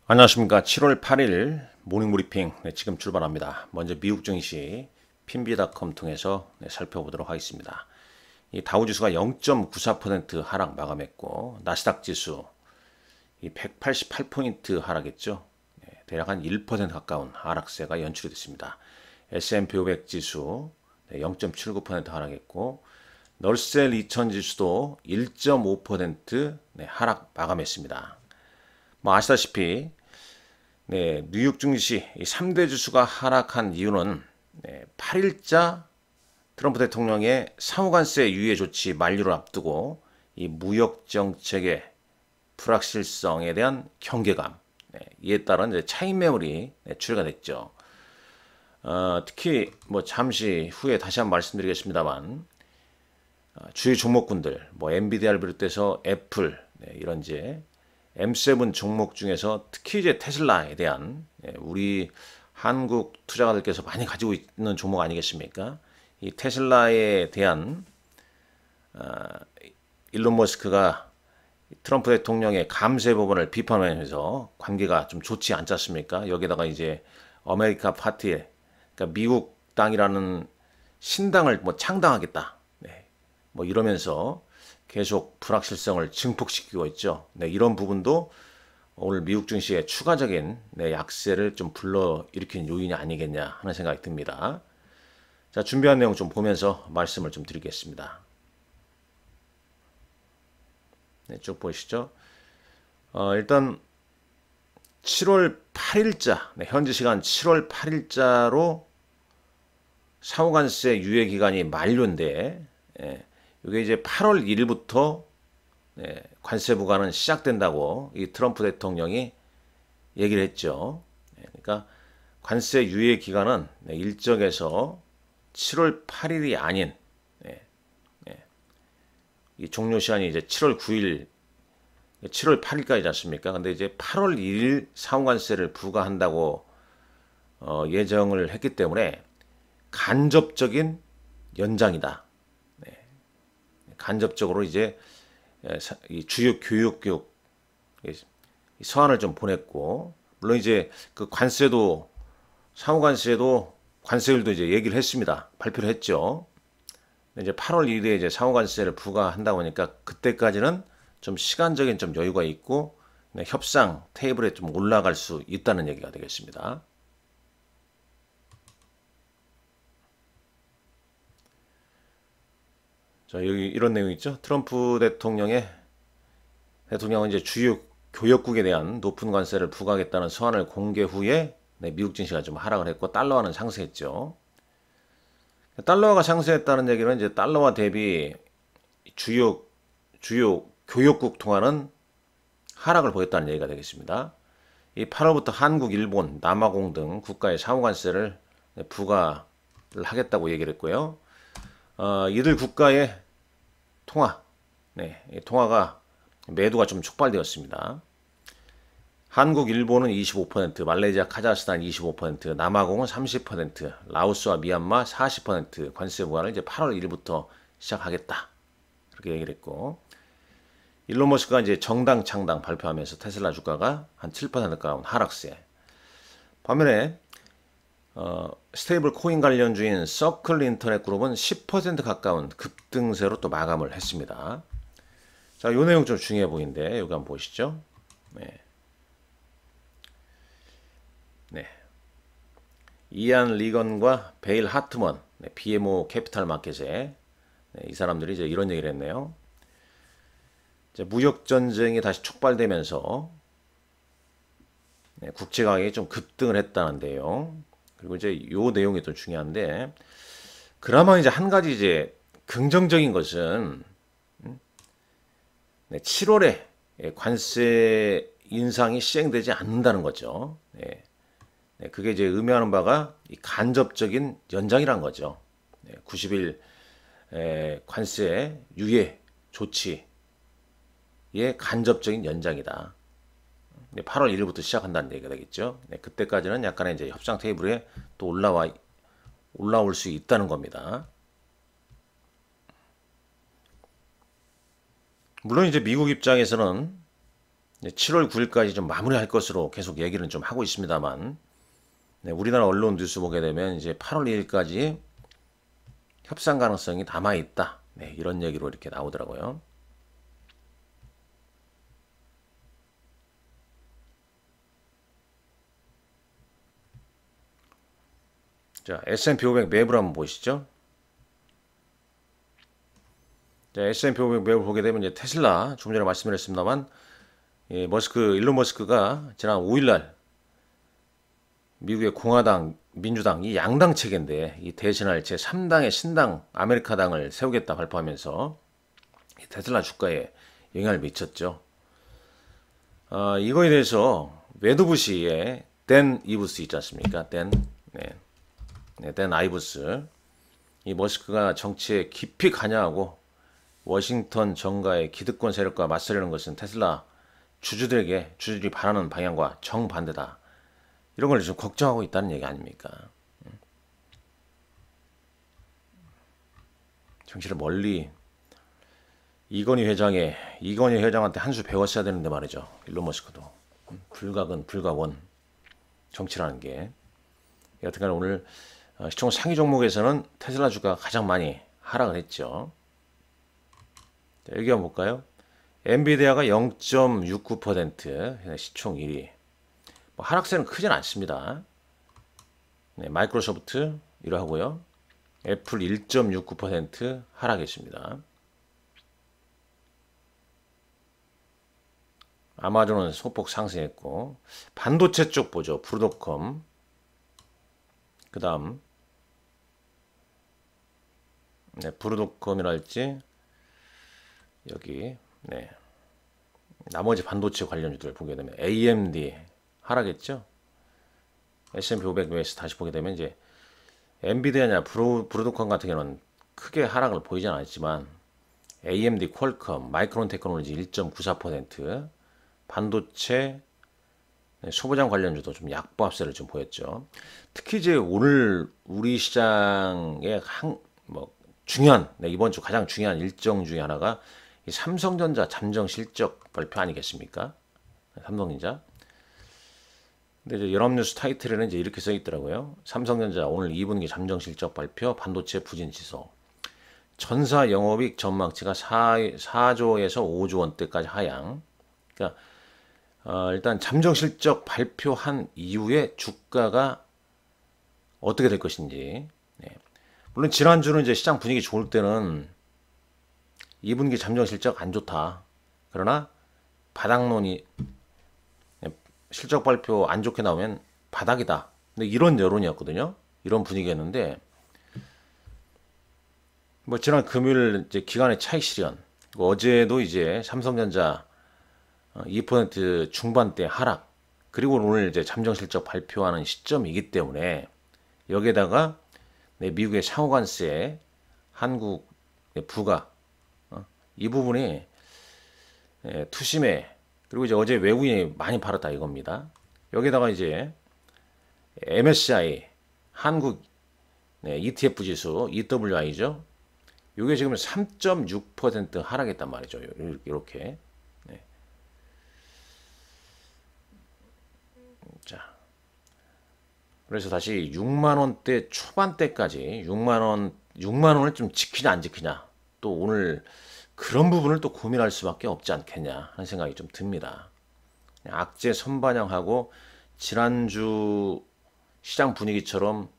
안녕하십니까. 7월 8일 모닝브리핑 지금 출발합니다. 먼저 미국 증시 핀비닷컴 통해서 살펴보도록 하겠습니다. 이 다우지수가 0.94% 하락 마감했고 나스닥 지수 188포인트 하락했죠. 대략 한 1% 가까운 하락세가 연출이 됐습니다. S&P 500 지수 0.79% 하락했고 널셀 2000 지수도 1.5% 하락 마감했습니다. 아시다시피 뉴욕 증시 3대 지수가 하락한 이유는 8일자 트럼프 대통령의 상호관세 유예 조치 만료를 앞두고 이 무역 정책의 불확실성에 대한 경계감, 이에 따른 차익 매물이 출가 됐죠. 특히 잠시 후에 다시 한번 말씀드리겠습니다만 주요 종목군들 엔비디아를 비롯해서 애플 이런 M7 종목 중에서 특히 테슬라에 대한 우리 한국 투자가들께서 많이 가지고 있는 종목 아니겠습니까? 이 테슬라에 대한 일론 머스크가 트럼프 대통령의 감세 법안을 비판하면서 관계가 좀 좋지 않지 않습니까? 여기다가 아메리카 파티에 그러니까 미국 당이라는 신당을 창당하겠다. 이러면서 계속 불확실성을 증폭시키고 있죠. 이런 부분도 오늘 미국 증시의 추가적인 약세를 좀 불러일으킨 요인이 아니겠냐 하는 생각이 듭니다. 자, 준비한 내용 좀 보면서 말씀을 좀 드리겠습니다. 쭉 보시죠. 일단 7월 8일자, 현지 시간 7월 8일자로 상호관세 유예 기간이 만료인데, 이게 8월 1일부터 관세 부과는 시작된다고 이 트럼프 대통령이 얘기를 했죠. 그러니까 관세 유예 기간은 일정에서 7월 8일이 아닌 이 종료 시한이 7월 9일, 7월 8일까지지 않습니까? 근데 8월 1일 상호관세를 부과한다고 예정을 했기 때문에 간접적인 연장이다. 간접적으로 이 주요 교육 서한을 좀 보냈고, 물론 그 관세도 상호관세도 관세율도 얘기를 했습니다. 발표를 했죠. 8월 1일에 상호관세를 부과한다고 하니까 그때까지는 좀 시간적인 좀 여유가 있고 협상 테이블에 좀 올라갈 수 있다는 얘기가 되겠습니다. 자, 여기 이런 내용이 있죠. 트럼프 대통령은 주요 교역국에 대한 높은 관세를 부과하겠다는 서한을 공개 후에 미국 증시가 좀 하락을 했고 달러화는 상승했죠. 달러화가 상승했다는 얘기는 달러화 대비 주요 교역국 통화는 하락을 보였다는 얘기가 되겠습니다. 이 8월부터 한국, 일본, 남아공 등 국가의 상호관세를 부과를 하겠다고 얘기를 했고요. 이들 국가의 통화가 매도가 좀 촉발되었습니다. 한국, 일본은 25%, 말레이시아, 카자흐스탄 25%, 남아공은 30%, 라오스와 미얀마 40% 관세 부과를 8월 1일부터 시작하겠다. 그렇게 얘기를 했고, 일론 머스크가 정당 창당 발표하면서 테슬라 주가가 한 7% 가까운 하락세. 반면에 스테이블 코인 관련주인 서클 인터넷 그룹은 10% 가까운 급등세로 또 마감을 했습니다. 자, 요 내용 좀 중요해 보이는데 여기 한번 보시죠. 이안 리건과 베일 하트먼, BMO 캐피탈 마켓에 이 사람들이 이런 얘기를 했네요. 무역 전쟁이 다시 촉발되면서 국제 가격이 좀 급등을 했다는데요. 그리고 요 내용이 또 중요한데, 그나마 한 가지 긍정적인 것은 7월에 관세 인상이 시행되지 않는다는 거죠. 그게 의미하는 바가 간접적인 연장이란 거죠. 90일 관세 유예 조치의 간접적인 연장이다. 8월 1일부터 시작한다는 얘기가 되겠죠. 그때까지는 약간의 협상 테이블에 또 올라올 수 있다는 겁니다. 물론 미국 입장에서는 이제 7월 9일까지 좀 마무리할 것으로 계속 얘기는 좀 하고 있습니다만, 네, 우리나라 언론 뉴스 보게 되면 이제 8월 2일까지 협상 가능성이 남아 있다. 네, 이런 얘기로 이렇게 나오더라고요. 자, S&P 500 매부를 한번 보시죠. 자, S&P 500 매부 보게 되면 이제 테슬라 좀 전에 말씀드렸습니다만, 예, 일론 머스크가 지난 5일날 미국의 공화당, 민주당 이 양당 체계인데 이 대신할 제3당의 신당 아메리카당을 세우겠다 발표하면서 테슬라 주가에 영향을 미쳤죠. 이거에 대해서 웨드부시의 댄 이브스 있지 않습니까? 댄 아이브스. 이 머스크가 정치에 깊이 관여하고 워싱턴 정가의 기득권 세력과 맞서려는 것은 테슬라 주주들이 바라는 방향과 정반대다. 이런 걸 좀 걱정하고 있다는 얘기 아닙니까? 정치를 멀리 이건희 회장한테 한 수 배웠어야 되는데 말이죠. 일론 머스크도. 불가근 불가원. 정치라는 게. 여튼간 오늘 시총 상위 종목에서는 테슬라 주가가 가장 많이 하락을 했죠. 자, 여기 한번 볼까요? 엔비디아가 0.69% 시총 1위. 뭐 하락세는 크진 않습니다. 네, 마이크로소프트 이러하고요. 애플 1.69% 하락했습니다. 아마존은 소폭 상승했고, 반도체 쪽 보죠. 브로드컴. 그 다음 네, 브로드컴이랄지 여기 네, 나머지 반도체 관련주들 보게 되면 AMD 하락했죠. S&P 500 매수 다시 보게 되면 이제 엔비디아냐 브로드컴 같은 경우는 크게 하락을 보이진 않았지만 AMD, 퀄컴, 마이크론 테크놀로지 1.94%, 반도체 소부장 관련주도 좀 약보합세를 좀 보였죠. 특히 이제 오늘 우리 시장의 중요한 이번 주 가장 중요한 일정 중에 하나가 이 삼성전자 잠정 실적 발표 아니겠습니까? 삼성전자. 근데 이제 연합뉴스 타이틀에는 이제 이렇게 써 있더라고요. 삼성전자 오늘 2분기 잠정 실적 발표, 반도체 부진 지수. 전사 영업이익 전망치가 4조에서 5조 원대까지 하향. 그러니까 일단 잠정 실적 발표한 이후에 주가가 어떻게 될 것인지. 네. 물론 지난주는 이제 시장 분위기 좋을 때는 2분기 잠정 실적 안 좋다. 그러나 바닥론이 실적 발표 안 좋게 나오면 바닥이다. 근데 이런 여론이었거든요. 이런 분위기였는데 뭐 지난 금요일 이제 기관의 차익 실현. 어제도 이제 삼성전자 2% 중반대 하락. 그리고 오늘 이제 잠정 실적 발표하는 시점이기 때문에 여기에다가 미국의 상호관세, 한국 부가 이 부분이 투심에 그리고 이제 어제 외국인이 많이 팔았다 이겁니다. 여기다가 이제 MSCI 한국 ETF 지수 EWI죠. 이게 지금 3.6% 하락했단 말이죠. 이렇게. 네. 자, 그래서 다시 6만 원대 초반대까지 6만 원을 좀 지키냐 안 지키냐. 또 오늘 그런 부분을 또 고민할 수밖에 없지 않겠냐 하는 생각이 좀 듭니다. 악재 선반영하고 지난주 시장 분위기처럼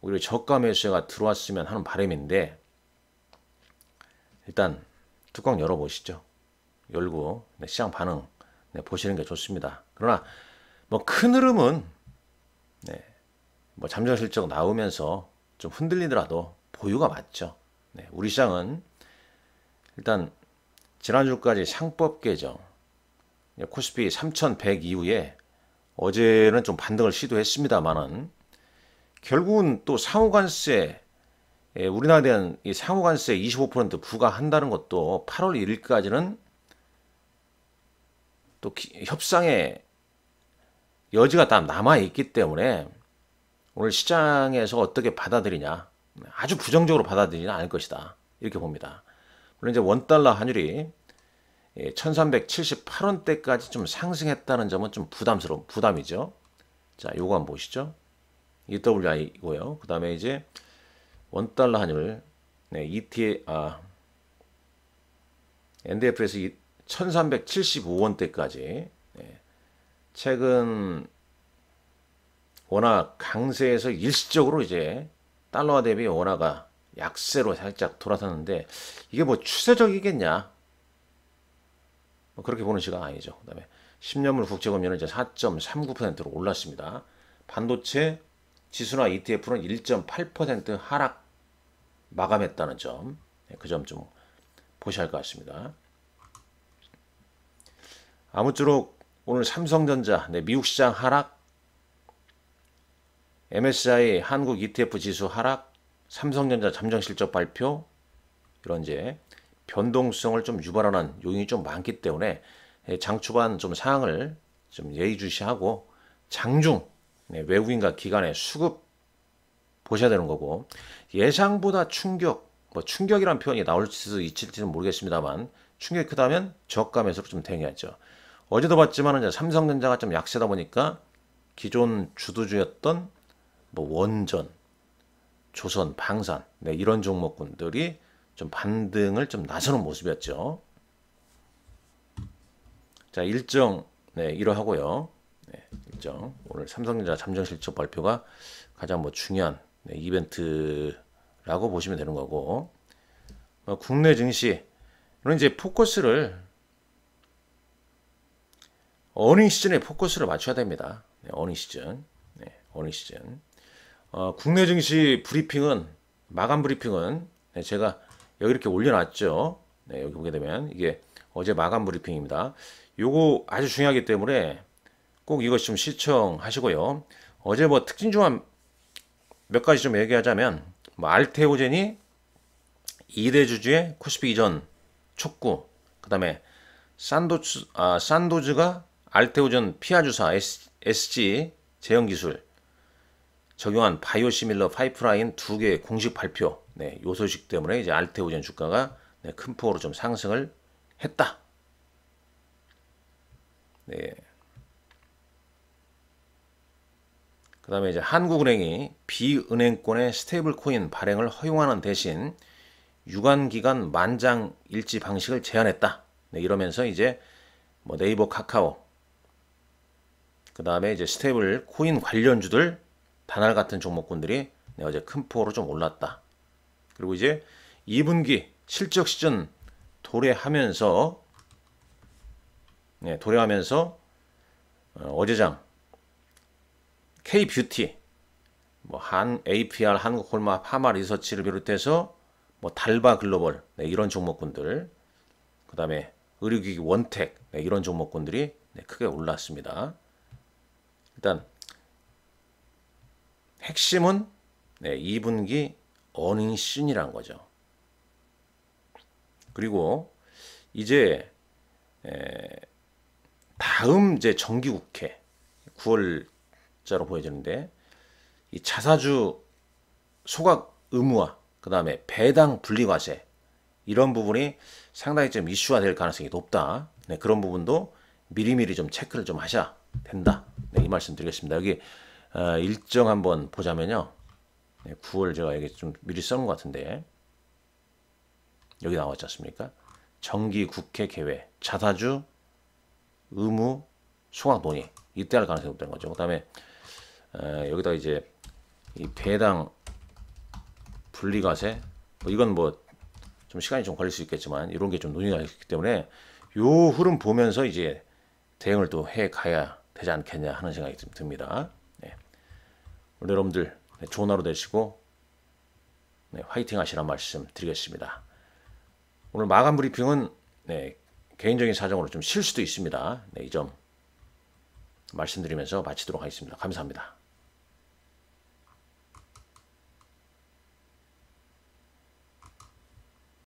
오히려 저가 매수가 들어왔으면 하는 바람인데 일단 뚜껑 열어보시죠. 열고 시장 반응 보시는 게 좋습니다. 그러나 뭐 큰 흐름은 뭐 잠정 실적 나오면서 좀 흔들리더라도 보유가 맞죠. 우리 시장은 일단 지난주까지 상법 개정 코스피 3100 이후에 어제는 좀 반등을 시도했습니다만은 결국은 또 상호관세 우리나라에 대한 이 상호관세 25% 부과한다는 것도 8월 1일까지는 또 협상의 여지가 다 남아있기 때문에 오늘 시장에서 어떻게 받아들이냐 아주 부정적으로 받아들이지는 않을 것이다 이렇게 봅니다. 물론 이제 원달러 환율이 1378원대까지 좀 상승했다는 점은 좀 부담이죠. 자, 요거 한번 보시죠. EWI고요. 그 다음에 이제 원달러 환율, NDF에서 1375원대까지, 최근 원화 강세에서 일시적으로 이제 달러화 대비 원화가 약세로 살짝 돌아섰는데, 이게 뭐 추세적이겠냐? 뭐 그렇게 보는 시각 아니죠. 그 다음에 10년물 국제금리는 이제 4.39%로 올랐습니다. 반도체 지수나 ETF는 1.8% 하락 마감했다는 점, 그 점 좀 보셔야 할 것 같습니다. 아무쪼록 오늘 삼성전자, 미국 시장 하락, MSCI 한국 ETF 지수 하락, 삼성전자 잠정 실적 발표, 이런 이제 변동성을 좀 유발하는 요인이 좀 많기 때문에 장 초반 좀 상황을 좀 예의주시하고 장중 외국인과 기관의 수급 보셔야 되는 거고, 예상보다 충격, 뭐 충격이란 표현이 나올 수 있을지는 모르겠습니다만 충격이 크다면 저가 매수로 좀 대응해야죠. 어제도 봤지만 이제 삼성전자가 좀 약세다 보니까 기존 주도주였던 뭐 원전, 조선, 방산, 이런 종목군들이 좀 반등을 좀 나서는 모습이었죠. 자, 일정 이러하고요. 일정 오늘 삼성전자 잠정 실적 발표가 가장 뭐 중요한 이벤트라고 보시면 되는 거고, 국내 증시는 이제 포커스를 어닝 시즌에 포커스를 맞춰야 됩니다. 어닝 시즌, 어닝 시즌. 국내 증시 브리핑은 마감 브리핑은 제가 여기 이렇게 올려놨죠. 여기 보게 되면 이게 어제 마감 브리핑입니다. 요거 아주 중요하기 때문에 꼭 이것 좀 시청하시고요. 어제 뭐 특징 중 몇 가지 좀 얘기하자면, 뭐 알테오젠이 2대 주주의 코스피 이전 촉구, 그 다음에 산도즈가 알테오젠 피하 주사 SG 제형 기술 적용한 바이오시밀러 파이프라인 2개 공식 발표, 요 소식 때문에 이제 알테오젠 주가가 큰 폭으로 좀 상승을 했다. 그 다음에 이제 한국은행이 비은행권의 스테이블 코인 발행을 허용하는 대신 유관기관 만장일치 방식을 제한했다. 이러면서 이제 뭐 네이버, 카카오, 그 다음에 이제 스테이블 코인 관련주들 다날 같은 종목군들이 어제 큰 폭으로 좀 올랐다. 그리고 이제 2분기 실적 시즌 도래하면서 어제장 K뷰티, 뭐 APR 한국홀마 파마 리서치를 비롯해서 뭐 달바 글로벌, 이런 종목군들, 그 다음에 의료기기 원택, 이런 종목군들이 크게 올랐습니다. 일단 핵심은 2분기 어닝 시즌이라는 거죠. 그리고 이제 다음 이제 정기국회 9월자로 보여지는데, 이 자사주 소각 의무화, 그 다음에 배당 분리과세, 이런 부분이 상당히 좀 이슈화 될 가능성이 높다. 그런 부분도 미리미리 좀 체크를 좀 하셔야 된다. 이 말씀 드리겠습니다. 여기 일정 한번 보자면요. 9월 제가 여기 좀 미리 써놓은 것 같은데, 여기 나왔지 않습니까? 정기국회 개회, 자사주 의무 소각 논의, 이때 할 가능성이 높다는 거죠. 그 다음에 여기다 이제 이 배당 분리과세, 이건 뭐 좀 시간이 좀 걸릴 수 있겠지만 이런 게 좀 논의가 있기 때문에 요 흐름 보면서 이제 대응을 또 해 가야 되지 않겠냐 하는 생각이 좀 듭니다. 오늘 여러분들 좋은 하루 되시고 화이팅 하시라는 말씀 드리겠습니다. 오늘 마감 브리핑은 개인적인 사정으로 좀 쉴 수도 있습니다. 이 점 말씀드리면서 마치도록 하겠습니다. 감사합니다.